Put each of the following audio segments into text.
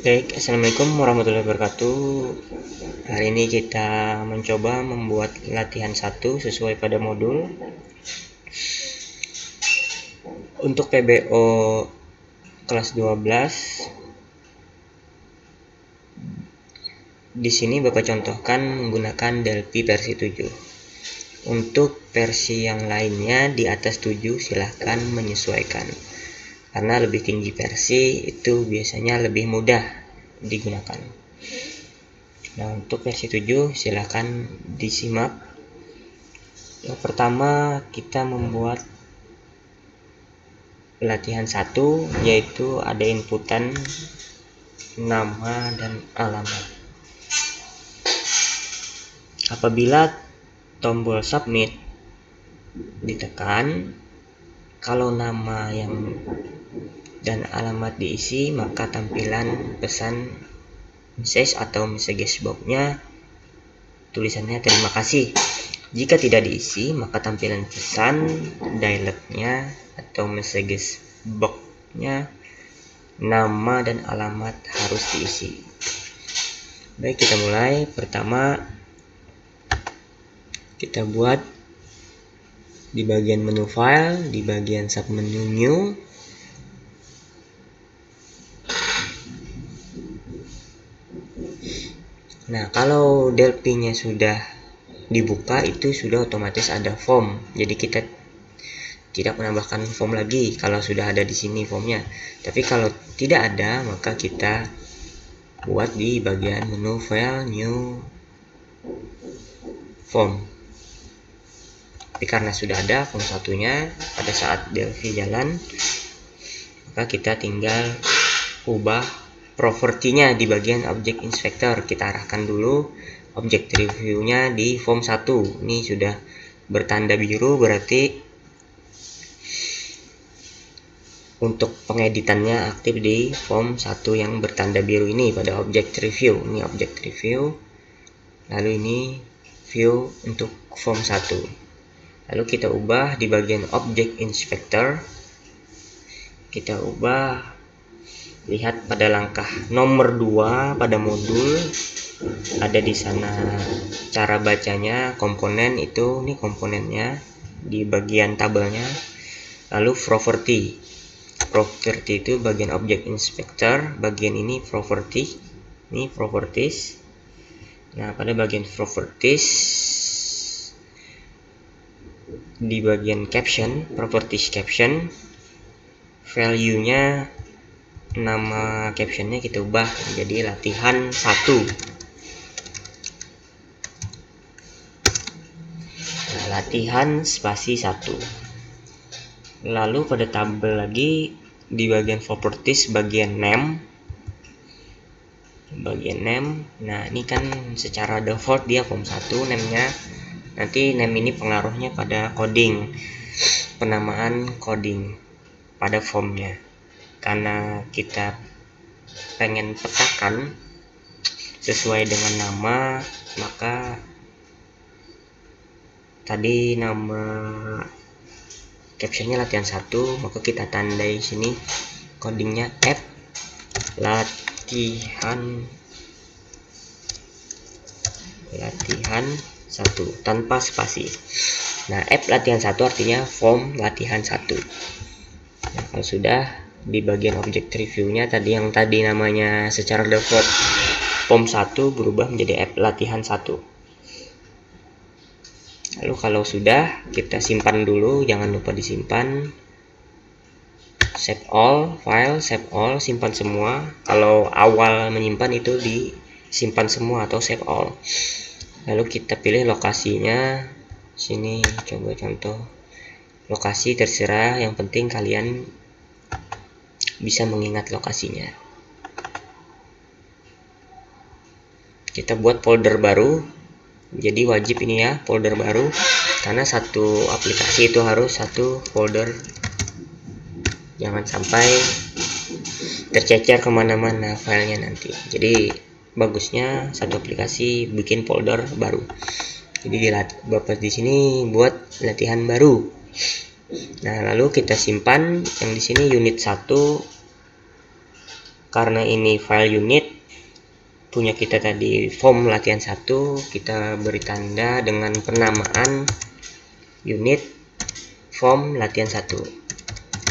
Assalamualaikum warahmatullahi wabarakatuh. Hari ini kita mencoba membuat latihan 1 sesuai pada modul. Untuk PBO kelas 12, di sini Bapak contohkan menggunakan Delphi versi 7. Untuk versi yang lainnya di atas 7 silahkan menyesuaikan. Karena lebih tinggi versi itu biasanya lebih mudah digunakan. Nah, untuk versi 7 silahkan disimak. Yang pertama kita membuat latihan 1, yaitu ada inputan nama dan alamat. Apabila tombol submit ditekan, kalau nama yang dan alamat diisi, maka tampilan pesan message atau message box-nya tulisannya terima kasih. Jika tidak diisi, maka tampilan pesan dialog-nya atau message box-nya nama dan alamat harus diisi. Baik, kita mulai. Pertama, kita buat di bagian menu file, di bagian submenu new. Nah, kalau Delphi-nya sudah dibuka, itu sudah otomatis ada form. Jadi kita tidak menambahkan form lagi kalau sudah ada di sini formnya. Tapi kalau tidak ada, maka kita buat di bagian menu file new form. Tapi karena sudah ada form satunya pada saat Delphi jalan, maka kita tinggal ubah propertinya di bagian object inspector. Kita arahkan dulu object review-nya di form 1. Ini sudah bertanda biru, berarti untuk pengeditannya aktif di form 1 yang bertanda biru ini pada object review. Ini object review, lalu ini view untuk form 1. Lalu kita ubah di bagian object inspector, kita ubah, lihat pada langkah nomor 2 pada modul, ada di sana cara bacanya komponen itu. Ini komponennya di bagian tabelnya. Lalu property itu bagian object inspector, bagian ini property, ini properties. Nah, pada bagian properties di bagian caption, properties caption, value-nya, nama captionnya kita ubah jadi latihan 1. Nah, latihan spasi 1. Lalu pada tabel lagi di bagian properties, bagian name. Nah, ini kan secara default dia form 1 name-nya. Nanti name ini pengaruhnya pada coding, penamaan coding pada formnya. Karena kita pengen petakan sesuai dengan nama, maka tadi nama captionnya latihan 1, maka kita tandai sini codingnya F latihan 1 tanpa spasi. Nah, F latihan 1 artinya form latihan 1. Nah, kalau sudah di bagian object review-nya tadi yang tadi namanya secara default form 1 berubah menjadi F latihan 1. Lalu kalau sudah, kita simpan dulu, jangan lupa disimpan. Save all, file, save all, simpan semua. Kalau awal menyimpan itu disimpan semua atau save all. Lalu kita pilih lokasinya. Sini coba contoh. Lokasi terserah, yang penting kalian bisa mengingat lokasinya. Kita buat folder baru. Jadi wajib ini ya, folder baru, karena satu aplikasi itu harus satu folder. Jangan sampai tercecer kemana-mana filenya nanti. Jadi bagusnya satu aplikasi bikin folder baru. Jadi Bapak di sini buat latihan baru. Nah, lalu kita simpan yang di sini unit 1. karena ini file unit punya kita tadi form latihan 1, kita beri tanda dengan penamaan unit form latihan 1.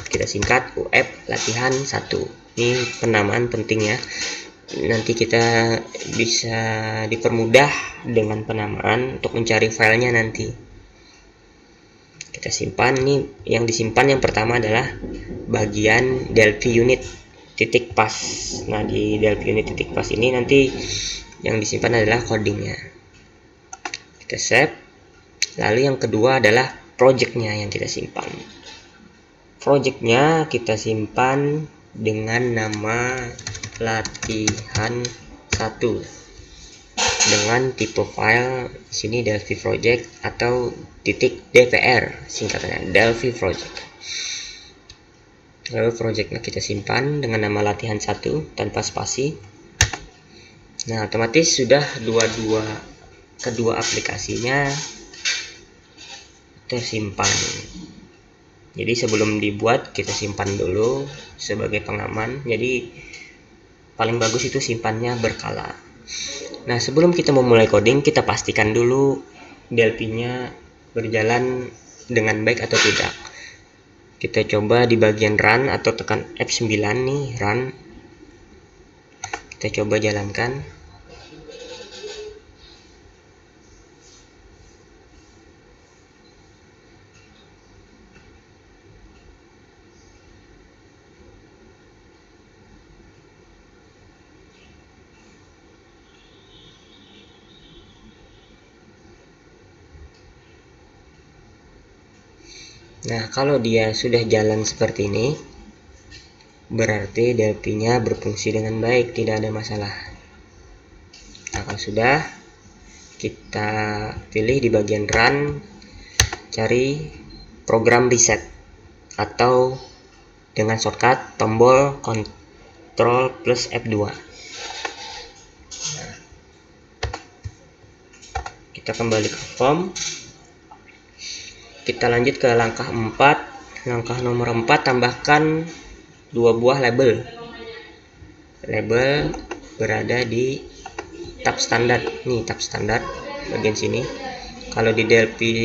Kita singkat UF latihan 1. Ini penamaan penting ya. Nanti kita bisa dipermudah dengan penamaan untuk mencari filenya nanti. Kita simpan. Nih yang disimpan yang pertama adalah bagian Delphi unit titik pas. Nah, di Delphi unit titik pas ini nanti yang disimpan adalah codingnya. Kita save. Lalu yang kedua adalah projectnya yang kita simpan. Projectnya kita simpan dengan nama latihan 1 dengan tipe file sini Delphi project atau .dpr singkatannya Delphi project. Lalu projectnya kita simpan dengan nama latihan 1 tanpa spasi. Nah, otomatis sudah kedua aplikasinya tersimpan. Jadi sebelum dibuat kita simpan dulu sebagai pengaman. Jadi paling bagus itu simpannya berkala. Nah, sebelum kita memulai coding, kita pastikan dulu Delphi-nya berjalan dengan baik atau tidak. Kita coba di bagian run atau tekan F9 nih, run. Kita coba jalankan. Nah, kalau dia sudah jalan seperti ini, berarti Delphi-nya berfungsi dengan baik, tidak ada masalah. Nah, kalau sudah, kita pilih di bagian run, cari program reset atau dengan shortcut tombol Ctrl plus F2. Nah, kita kembali ke form. Kita lanjut ke langkah 4. Langkah nomor 4, tambahkan 2 buah label. Label berada di tab standar. Nih tab standar bagian sini. Kalau di Delphi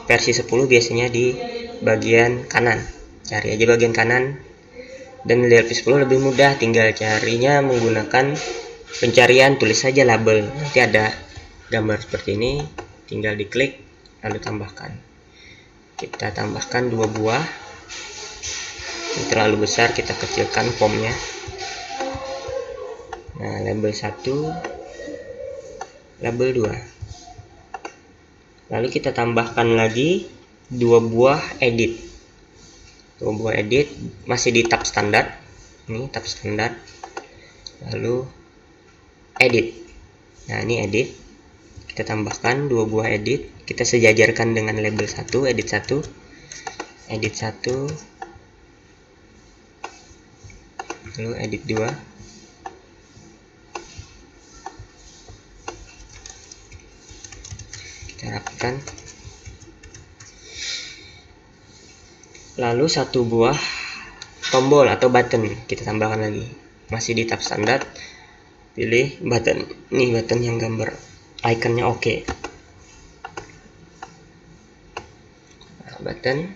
versi 10 biasanya di bagian kanan. Cari aja bagian kanan. Dan Delphi 10 lebih mudah, tinggal carinya menggunakan pencarian, tulis saja label. Nanti ada gambar seperti ini, tinggal diklik lalu tambahkan. Kita tambahkan 2 buah. Ini terlalu besar, kita kecilkan formnya. Nah, label 1, label 2. Lalu kita tambahkan lagi 2 buah edit. 2 buah edit masih di tab standar. Ini tab standar. Lalu edit. Nah, ini edit. Kita tambahkan 2 buah edit. Kita sejajarkan dengan label 1, edit 1. Edit 1. Lalu edit 2. Kita rapikan. Lalu 1 buah tombol atau button kita tambahkan lagi. Masih di tab standar. Pilih button. Nih button yang gambar ikonnya oke. Nah, button.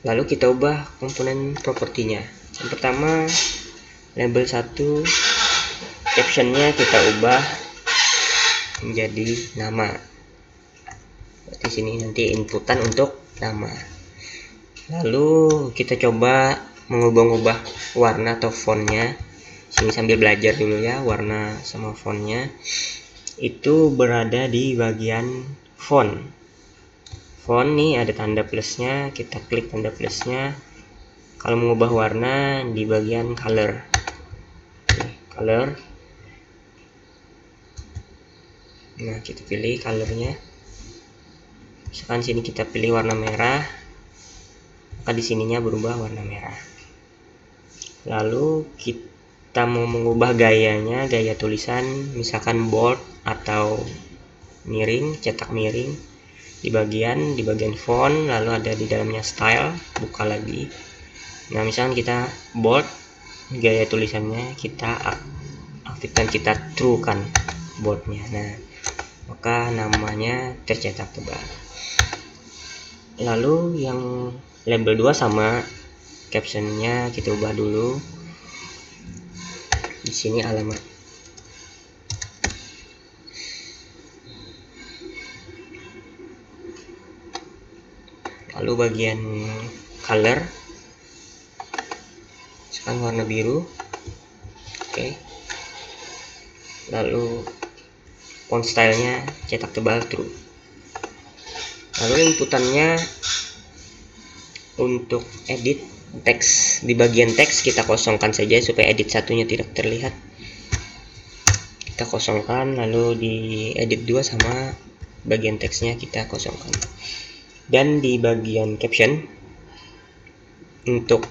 Lalu kita ubah komponen propertinya. Yang pertama, label 1 captionnya kita ubah menjadi nama. Di sini nanti inputan untuk nama. Lalu kita coba mengubah-ubah warna atau fontnya. Sini sambil belajar dulu ya, warna sama fontnya. Itu berada di bagian font. Font nih ada tanda plusnya, kita klik tanda plusnya. Kalau mengubah warna di bagian color. Color. Nah, kita pilih colornya. Misalkan sini kita pilih warna merah, maka di sininya berubah warna merah. Lalu kita mau mengubah gayanya, gaya tulisan, misalkan bold atau miring, cetak miring. Di bagian font, lalu ada di dalamnya style, buka lagi. Nah, misalkan kita bold, gaya tulisannya kita aktifkan, kita true kan boldnya. Nah, maka namanya tercetak tebal. Lalu yang label 2 sama, captionnya kita ubah dulu. Di sini alamat. Lalu bagian color, sekarang warna biru. Oke. Lalu font stylenya cetak tebal true. Lalu inputannya untuk edit teks, di bagian teks kita kosongkan saja supaya edit satunya tidak terlihat. Kita kosongkan, lalu di edit 2 sama bagian teksnya kita kosongkan. Dan di bagian caption, untuk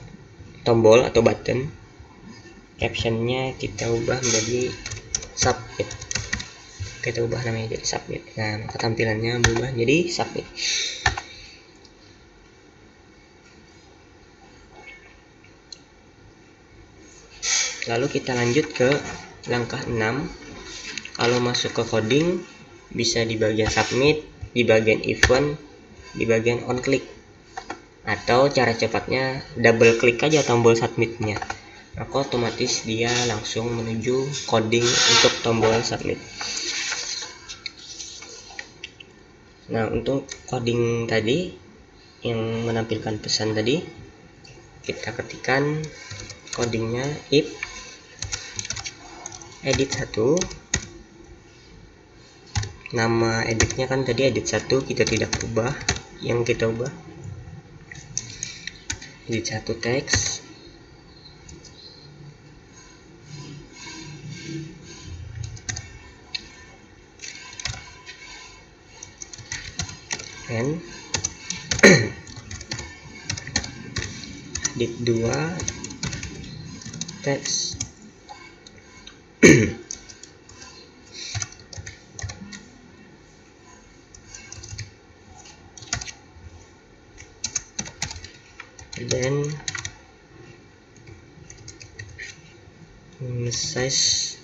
tombol atau button, captionnya kita ubah menjadi submit. Kita ubah namanya jadi submit. Nah, maka tampilannya berubah jadi submit. Lalu kita lanjut ke langkah 6. Kalau masuk ke coding, bisa di bagian submit, di bagian event, di bagian on click. Atau cara cepatnya double klik aja tombol submitnya, maka otomatis dia langsung menuju coding untuk tombol submit. Nah, untuk coding tadi yang menampilkan pesan tadi, kita ketikkan codingnya if edit 1, nama editnya kan tadi edit 1, kita tidak ubah, yang kita ubah edit 1 teks, and edit 2 teks. Dan message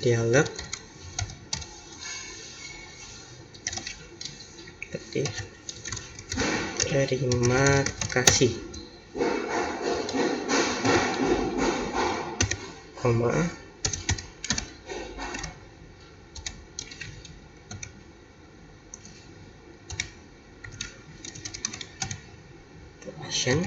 dialog ketik terima kasih, koma, action,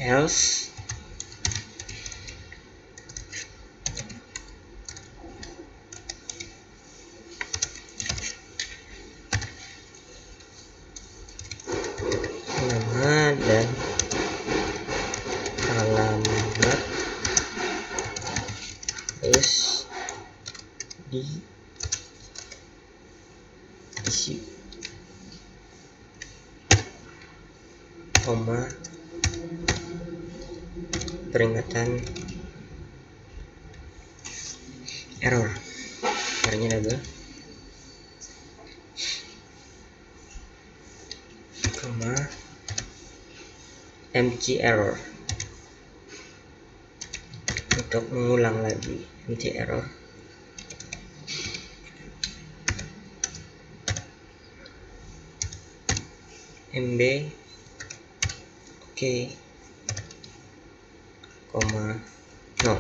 else, nama dan alamat harus diisi, koma, peringatan error, caranya double, koma, empty error, untuk mengulang lagi empty error, mb, oke, koma, no,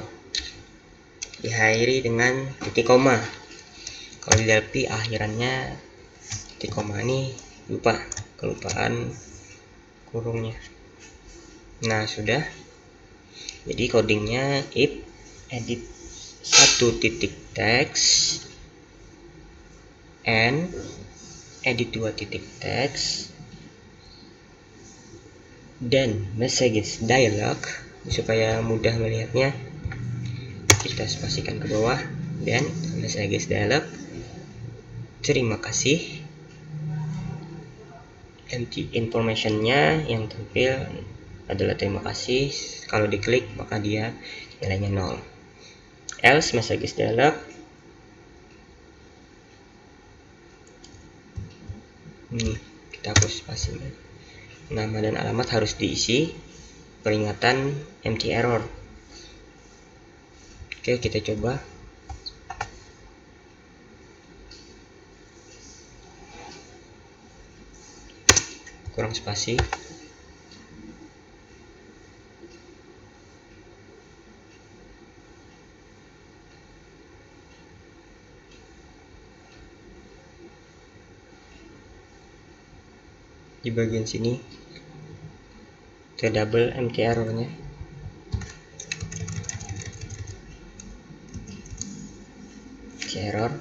diakhiri dengan titik koma. Kalau di Delphi akhirannya titik koma, ini kelupaan kurungnya. Nah, sudah. Jadi codingnya if edit 1 titik teks and edit 2 titik teks dan messages dialog, supaya mudah melihatnya. kita spasikan ke bawah, dan message dialog. Terima kasih. Empty informationnya yang tampil adalah terima kasih. Kalau diklik maka dia nilainya 0. Else message dialog. Ini kita hapus spasinya. Nama dan alamat harus diisi. Peringatan empty error. Oke, kita coba. Kurang spasi. Di bagian sini double empty errornya. Error.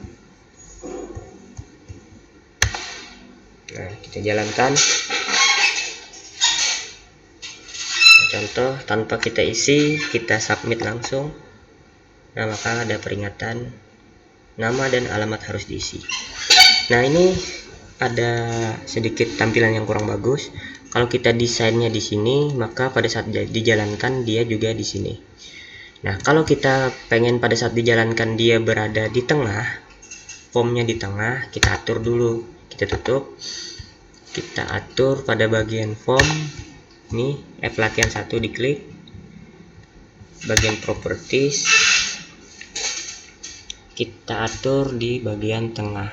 Nah, kita jalankan. Contoh, tanpa kita isi, kita submit langsung. Nah, maka ada peringatan nama dan alamat harus diisi. Nah, ini ada sedikit tampilan yang kurang bagus. Kalau kita desainnya di sini, maka pada saat dijalankan dia juga di sini. Nah, kalau kita pengen pada saat dijalankan dia berada di tengah, formnya di tengah, kita atur dulu. Kita tutup. Kita atur pada bagian form. Ini F latihan 1 diklik. Bagian properties. Kita atur di bagian tengah.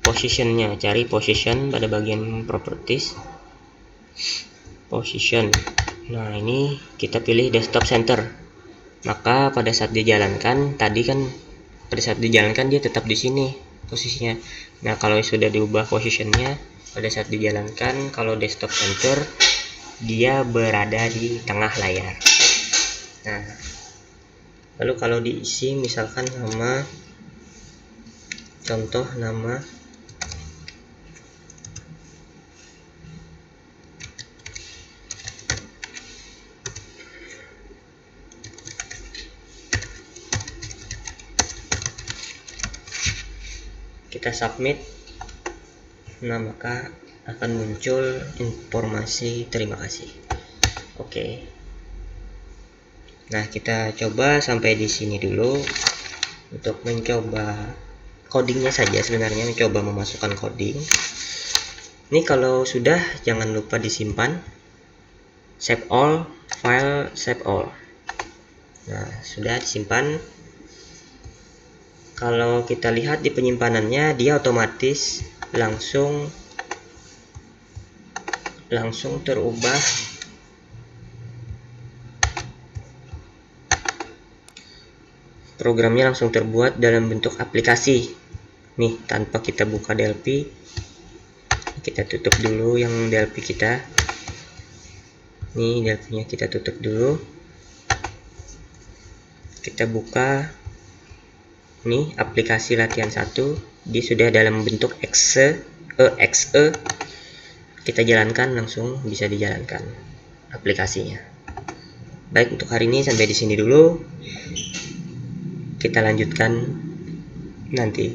Positionnya, cari position pada bagian properties. Position. Nah, ini kita pilih desktop center. Maka pada saat dijalankan tadi kan pada saat dijalankan dia tetap di sini posisinya. Nah, kalau sudah diubah positionnya pada saat dijalankan, kalau desktop center dia berada di tengah layar. Nah, lalu kalau diisi misalkan nama, contoh nama kita submit. Nah, maka akan muncul informasi terima kasih. Oke. Nah, kita coba sampai di sini dulu untuk mencoba codingnya saja. Sebenarnya mencoba memasukkan coding. Ini kalau sudah, jangan lupa disimpan. Save all, file save all. Nah, sudah disimpan. Kalau kita lihat di penyimpanannya, dia otomatis langsung terubah programnya, langsung terbuat dalam bentuk aplikasi nih tanpa kita buka DLP. Kita tutup dulu yang DLP kita. Nih DLP nya kita tutup dulu. Kita buka nih aplikasi latihan 1. Dia sudah dalam bentuk exe. Kita jalankan, langsung bisa dijalankan aplikasinya. Baik, untuk hari ini sampai di sini dulu. Kita lanjutkan nanti.